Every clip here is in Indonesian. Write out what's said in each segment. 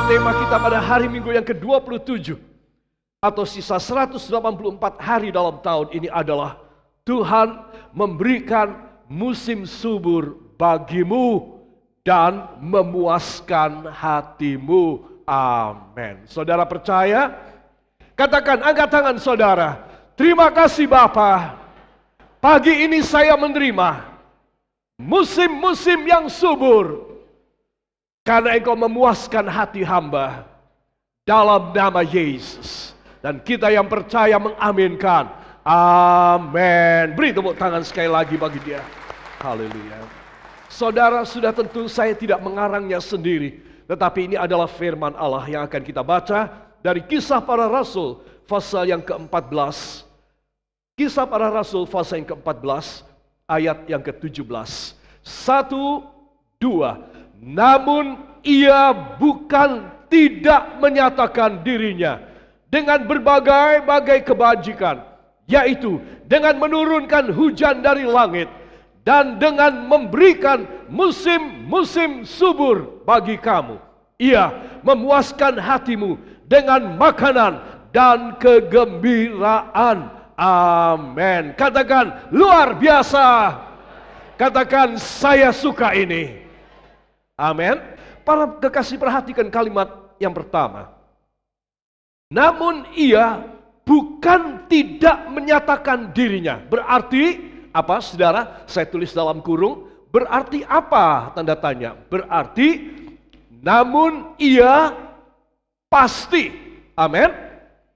tema kita pada hari Minggu yang ke-27 atau sisa 184 hari dalam tahun ini adalah Tuhan memberikan musim subur bagimu dan memuaskan hatimu. Amin. Saudara percaya? Katakan, angkat tangan saudara. Terima kasih Bapa. Pagi ini saya menerima musim-musim yang subur. Karena Engkau memuaskan hati hamba dalam nama Yesus. Dan kita yang percaya mengaminkan. Amin. Beri tepuk tangan sekali lagi bagi dia. Haleluya. Saudara, sudah tentu saya tidak mengarangnya sendiri. Tetapi ini adalah firman Allah yang akan kita baca dari Kisah Para Rasul pasal yang ke-14. Kisah Para Rasul pasal yang ke-14 ayat yang ke-17. 1, 2. Namun ia bukan tidak menyatakan dirinya dengan berbagai-bagai kebajikan, yaitu dengan menurunkan hujan dari langit dan dengan memberikan musim-musim subur bagi kamu. Ia memuaskan hatimu dengan makanan dan kegembiraan. Amin. Katakan luar biasa. Katakan saya suka ini. Amin. Para kekasih, perhatikan kalimat yang pertama. Namun ia bukan tidak menyatakan dirinya. Berarti apa saudara? Saya tulis dalam kurung. Berarti apa tanda tanya? Berarti namun ia pasti. Amin.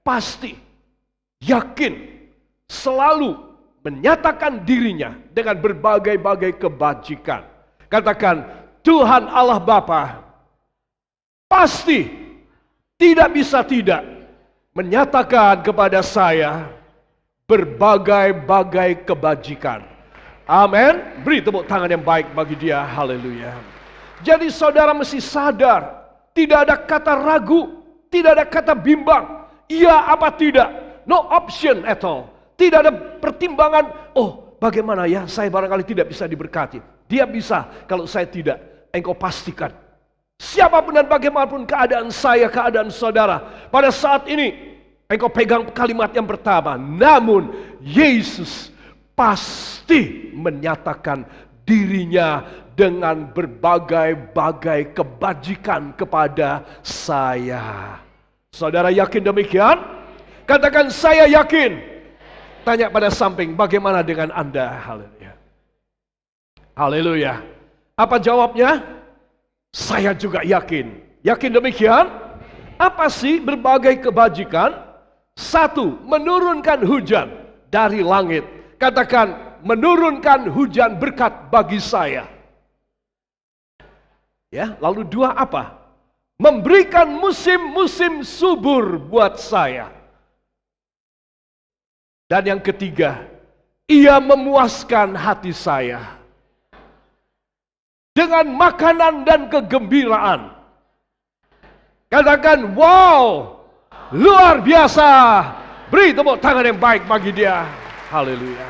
Pasti. Yakin. Selalu menyatakan dirinya dengan berbagai-bagai kebajikan. Katakan, Tuhan Allah Bapa pasti tidak bisa tidak menyatakan kepada saya berbagai-bagai kebajikan. Amin. Beri tepuk tangan yang baik bagi dia. Haleluya. Jadi saudara mesti sadar, tidak ada kata ragu, tidak ada kata bimbang. Iya apa tidak? No option at all. Tidak ada pertimbangan, oh bagaimana ya, saya barangkali tidak bisa diberkati. Dia bisa, kalau saya tidak. Engkau pastikan, siapapun dan bagaimanapun keadaan saya, keadaan saudara, pada saat ini, engkau pegang kalimat yang pertama. Namun, Yesus pasti menyatakan dirinya dengan berbagai-bagai kebajikan kepada saya. Saudara yakin demikian? Katakan saya yakin. Tanya pada samping, bagaimana dengan Anda? Haleluya. Haleluya. Apa jawabnya? Saya juga yakin. Yakin demikian? Apa sih berbagai kebajikan? 1. Menurunkan hujan dari langit. Katakan, menurunkan hujan berkat bagi saya. Ya, lalu 2 apa? Memberikan musim-musim subur buat saya. Dan yang ketiga, ia memuaskan hati saya dengan makanan dan kegembiraan. Katakan, wow, luar biasa. Beri tepuk tangan yang baik bagi dia. Haleluya.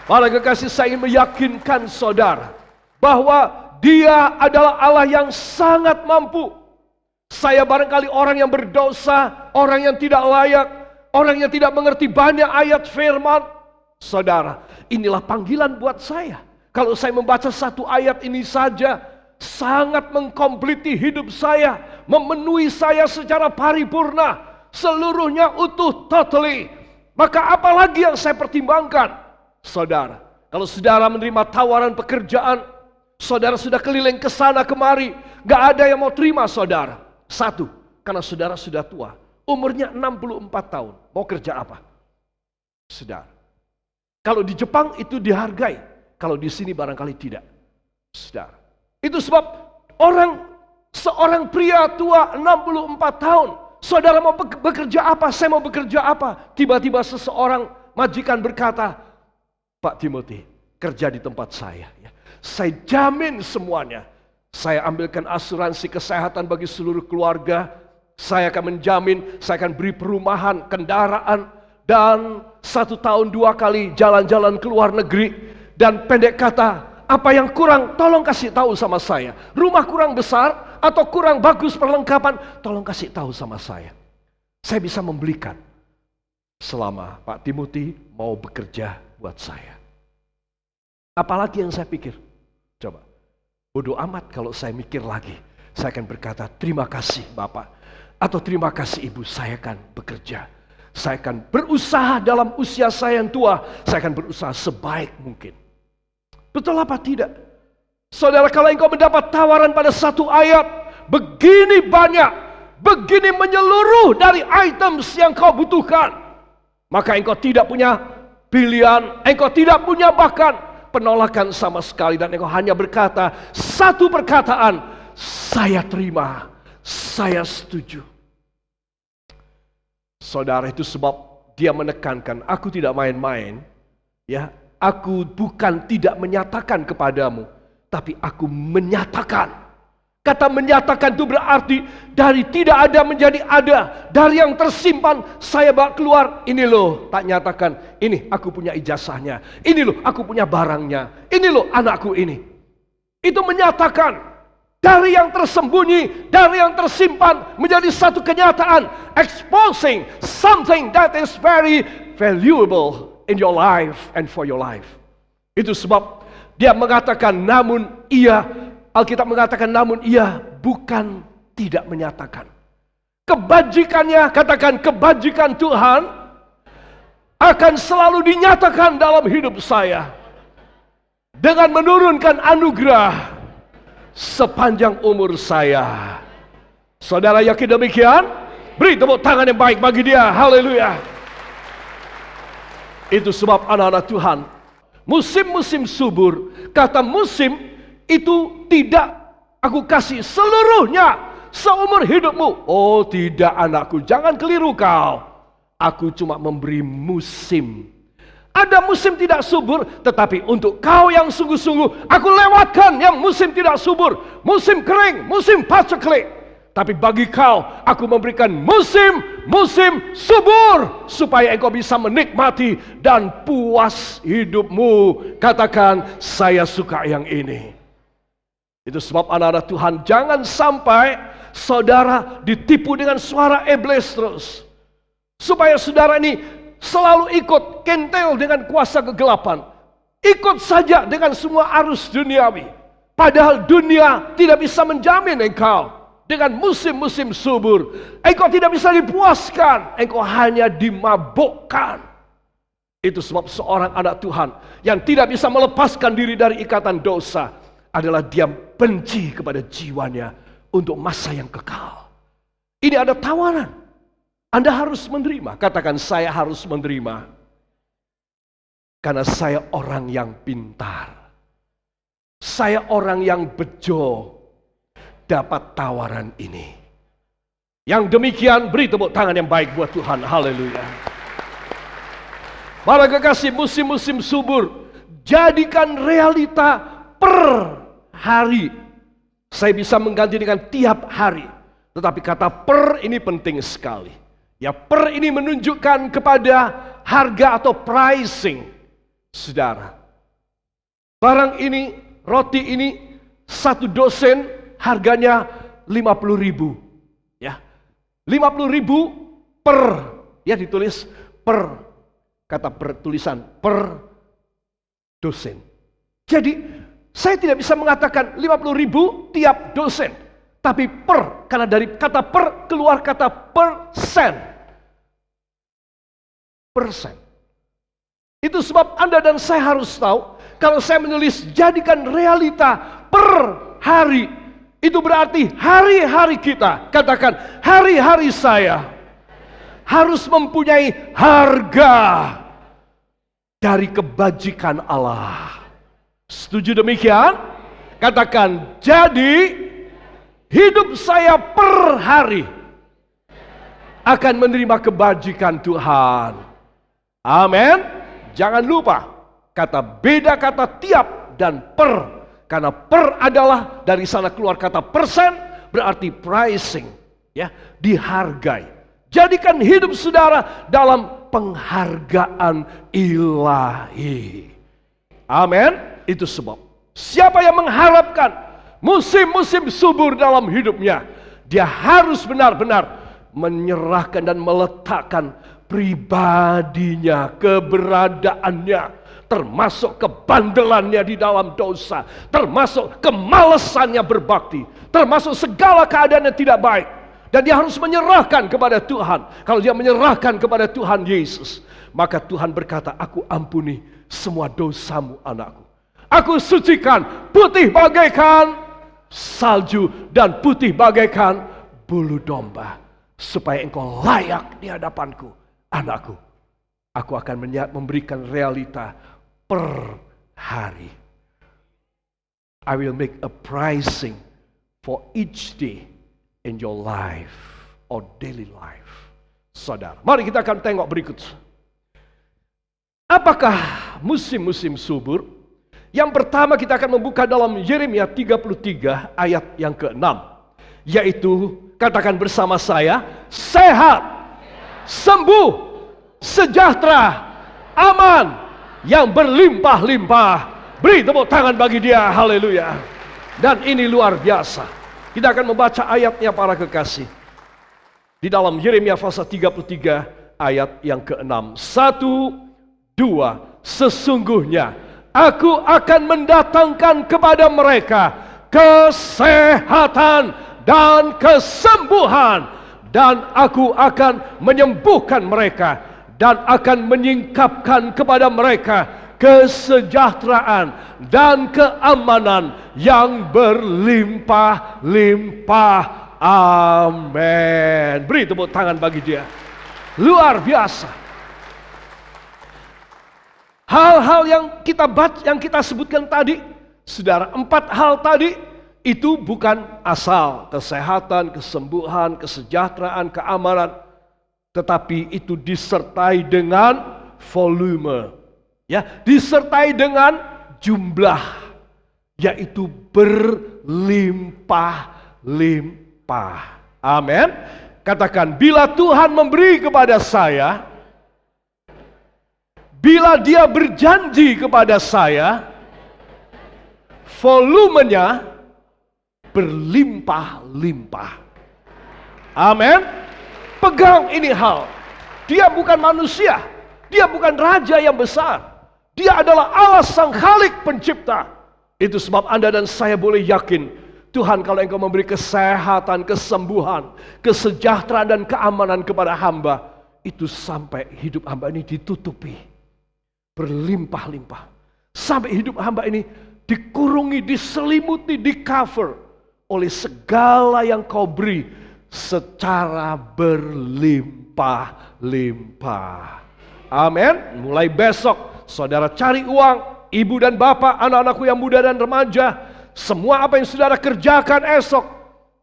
Para kekasih, saya ingin meyakinkan saudara bahwa dia adalah Allah yang sangat mampu. Saya barangkali orang yang berdosa, orang yang tidak layak, orang yang tidak mengerti banyak ayat firman. Saudara, inilah panggilan buat saya. Kalau saya membaca satu ayat ini saja, sangat mengkompliti hidup saya, memenuhi saya secara paripurna, seluruhnya utuh, totally. Maka apalagi yang saya pertimbangkan? Saudara, kalau saudara menerima tawaran pekerjaan, saudara sudah keliling ke sana kemari, gak ada yang mau terima saudara. 1, karena saudara sudah tua, umurnya 64 tahun, mau kerja apa? Saudara, kalau di Jepang itu dihargai. Kalau di sini barangkali tidak. Saudara. Itu sebab seorang pria tua 64 tahun. Saudara mau bekerja apa? Saya mau bekerja apa? Tiba-tiba seseorang majikan berkata, Pak Timothy, kerja di tempat saya. Saya jamin semuanya. Saya ambilkan asuransi kesehatan bagi seluruh keluarga. Saya akan menjamin, saya akan beri perumahan, kendaraan. Dan 1 tahun 2 kali jalan-jalan ke luar negeri. Dan pendek kata, apa yang kurang tolong kasih tahu sama saya. Rumah kurang besar, atau kurang bagus perlengkapan, tolong kasih tahu sama saya. Saya bisa membelikan selama Pak Timothy mau bekerja buat saya. Apalagi yang saya pikir? Coba, bodoh amat kalau saya mikir lagi. Saya akan berkata, terima kasih Bapak, atau terima kasih Ibu, saya akan bekerja. Saya akan berusaha dalam usia saya yang tua, saya akan berusaha sebaik mungkin. Betul apa tidak? Saudara, kalau engkau mendapat tawaran pada satu ayat, begini banyak, begini menyeluruh dari items yang kau butuhkan, maka engkau tidak punya pilihan, engkau tidak punya bahkan penolakan sama sekali, dan engkau hanya berkata satu perkataan, saya terima, saya setuju. Saudara, itu sebab dia menekankan, aku tidak main-main, ya, aku bukan tidak menyatakan kepadamu, tapi aku menyatakan. Kata menyatakan itu berarti dari tidak ada menjadi ada, dari yang tersimpan saya bawa keluar. Ini loh, tak nyatakan, ini aku punya ijazahnya, ini loh aku punya barangnya, ini loh anakku ini. Itu menyatakan. Dari yang tersembunyi, dari yang tersimpan menjadi satu kenyataan, exposing something that is very valuable in your life and for your life. Itu sebab dia mengatakan namun ia, Alkitab mengatakan namun ia bukan tidak menyatakan. Kebajikannya, katakan kebajikan Tuhan akan selalu dinyatakan dalam hidup saya dengan menurunkan anugerah sepanjang umur saya. Saudara yakin demikian? Beri tepuk tangan yang baik bagi dia. Haleluya. Itu sebab anak-anak Tuhan, musim-musim subur, kata musim itu tidak aku kasih seluruhnya seumur hidupmu. Oh tidak anakku, jangan keliru kau. Aku cuma memberi musim. Ada musim tidak subur, tetapi untuk kau yang sungguh-sungguh, aku lewatkan yang musim tidak subur, musim kering, musim paceklik. Tapi bagi kau, aku memberikan musim subur, supaya engkau bisa menikmati dan puas hidupmu. Katakan, saya suka yang ini. Itu sebab anak-anak Tuhan, jangan sampai saudara ditipu dengan suara iblis terus. Supaya saudara ini selalu ikut kentel dengan kuasa kegelapan. Ikut saja dengan semua arus duniawi. Padahal dunia tidak bisa menjamin engkau dengan musim-musim subur. Engkau tidak bisa dipuaskan. Engkau hanya dimabukkan. Itu sebab seorang anak Tuhan yang tidak bisa melepaskan diri dari ikatan dosa adalah dia benci kepada jiwanya untuk masa yang kekal. Ini ada tawaran. Anda harus menerima. Katakan, saya harus menerima. Karena saya orang yang pintar. Saya orang yang bejo. Dapat tawaran ini. Yang demikian, beri tepuk tangan yang baik buat Tuhan. Haleluya. Para kekasih, musim-musim subur, jadikan realita per hari. Saya bisa mengganti dengan tiap hari. Tetapi kata per ini penting sekali. Ya, per ini menunjukkan kepada harga atau pricing. Saudara, barang ini, roti ini, satu dosen harganya 50.000. Ya, 50.000 per, ya ditulis per, kata tulisan per dosen. Jadi saya tidak bisa mengatakan 50.000 tiap dosen, tapi per, karena dari kata per keluar kata persen. Itu sebab Anda dan saya harus tahu, kalau saya menulis jadikan realita per hari, itu berarti hari-hari kita. Katakan, hari-hari saya harus mempunyai harga dari kebajikan Allah. Setuju demikian? Katakan, jadi hidup saya per hari akan menerima kebajikan Tuhan. Amin. Jangan lupa, kata beda kata tiap dan per. Karena per adalah dari sana keluar kata persen, berarti pricing, ya, dihargai. Jadikan hidup saudara dalam penghargaan ilahi. Amin. Itu sebab siapa yang mengharapkan musim-musim subur dalam hidupnya, dia harus benar-benar menyerahkan dan meletakkan pribadinya, keberadaannya, termasuk kebandelannya di dalam dosa, termasuk kemalasannya berbakti, termasuk segala keadaan yang tidak baik. Dan dia harus menyerahkan kepada Tuhan. Kalau dia menyerahkan kepada Tuhan Yesus, maka Tuhan berkata, aku ampuni semua dosamu anakku. Aku sucikan putih bagaikan salju dan putih bagaikan bulu domba, supaya engkau layak di hadapanku anakku. Aku akan memberikan realita per hari. I will make a pricing for each day in your life or daily life. Saudara, mari kita akan tengok berikut. Apakah musim-musim subur? Yang pertama kita akan membuka dalam Yeremia 33 ayat yang ke-6. Yaitu, katakan bersama saya, sehat, sembuh, sejahtera, aman, yang berlimpah-limpah. Beri tepuk tangan bagi dia, haleluya. Dan ini luar biasa. Kita akan membaca ayatnya para kekasih. Di dalam Yeremia pasal 33 ayat yang ke-6. 1, 2, sesungguhnya aku akan mendatangkan kepada mereka kesehatan dan kesembuhan, dan aku akan menyembuhkan mereka dan akan menyingkapkan kepada mereka kesejahteraan dan keamanan yang berlimpah-limpah. Amin. Beri tepuk tangan bagi dia. Luar biasa. Hal-hal yang kita baca, yang kita sebutkan tadi, saudara, 4 hal tadi itu bukan asal kesehatan, kesembuhan, kesejahteraan, keamanan, tetapi itu disertai dengan volume, ya, disertai dengan jumlah, yaitu berlimpah-limpah. Amin. Katakan, bila Tuhan memberi kepada saya, bila dia berjanji kepada saya, volumenya berlimpah-limpah. Amin. Pegang ini hal. Dia bukan manusia. Dia bukan raja yang besar. Dia adalah Allah Sang Khalik pencipta. Itu sebab Anda dan saya boleh yakin, Tuhan, kalau Engkau memberi kesehatan, kesembuhan, kesejahteraan dan keamanan kepada hamba, itu sampai hidup hamba ini ditutupi, berlimpah-limpah. Sampai hidup hamba ini dikurungi, diselimuti, di cover oleh segala yang Kau beri secara berlimpah-limpah. Amin. Mulai besok saudara cari uang, ibu dan bapak, anak-anakku yang muda dan remaja, semua apa yang saudara kerjakan esok,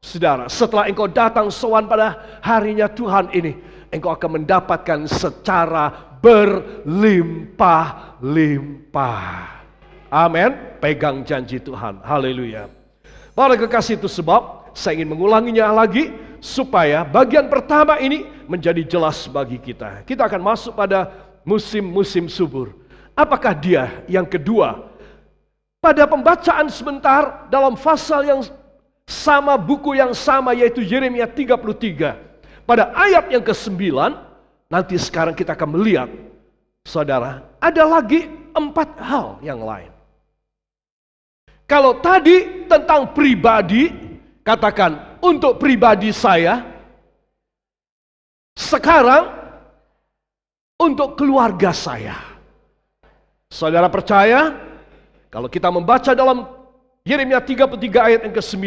saudara, setelah engkau datang sowan pada harinya Tuhan ini, engkau akan mendapatkan secara berlimpah-limpah. Amin. Pegang janji Tuhan. Haleluya. Para kekasih, itu sebab saya ingin mengulanginya lagi, supaya bagian pertama ini menjadi jelas bagi kita. Kita akan masuk pada musim-musim subur. Apakah dia? Yang kedua, pada pembacaan sebentar dalam pasal yang sama, buku yang sama, yaitu Yeremia 33. Pada ayat yang ke-9, nanti sekarang kita akan melihat, saudara, ada lagi 4 hal yang lain. Kalau tadi tentang pribadi, katakan untuk pribadi saya, sekarang untuk keluarga saya. Saudara percaya? Kalau kita membaca dalam Yeremia 33 ayat yang ke-9,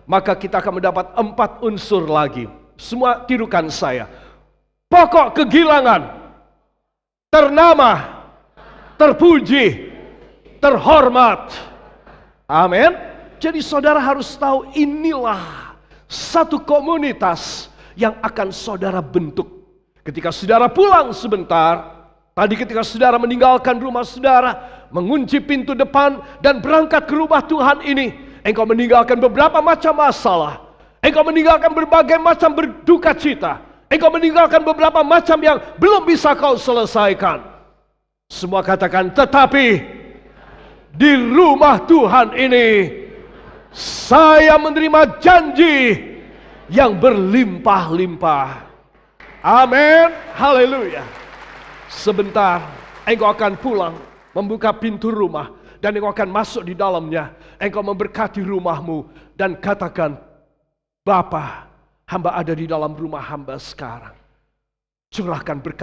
maka kita akan mendapat 4 unsur lagi. Semua tirukan saya. Pokok kegilangan, ternama, terpuji, terhormat. Amin. Jadi saudara harus tahu, inilah satu komunitas yang akan saudara bentuk. Ketika saudara pulang sebentar, tadi ketika saudara meninggalkan rumah saudara, mengunci pintu depan dan berangkat ke rumah Tuhan ini, engkau meninggalkan beberapa macam masalah, engkau meninggalkan berbagai macam berduka cita, engkau meninggalkan beberapa macam yang belum bisa kau selesaikan. Semua katakan, tetapi di rumah Tuhan ini Saya menerima janji yang berlimpah-limpah. Amin. Haleluya. Sebentar, engkau akan pulang, membuka pintu rumah, dan engkau akan masuk di dalamnya. Engkau memberkati rumahmu dan katakan, Bapa, hamba ada di dalam rumah hamba sekarang. Curahkan berkat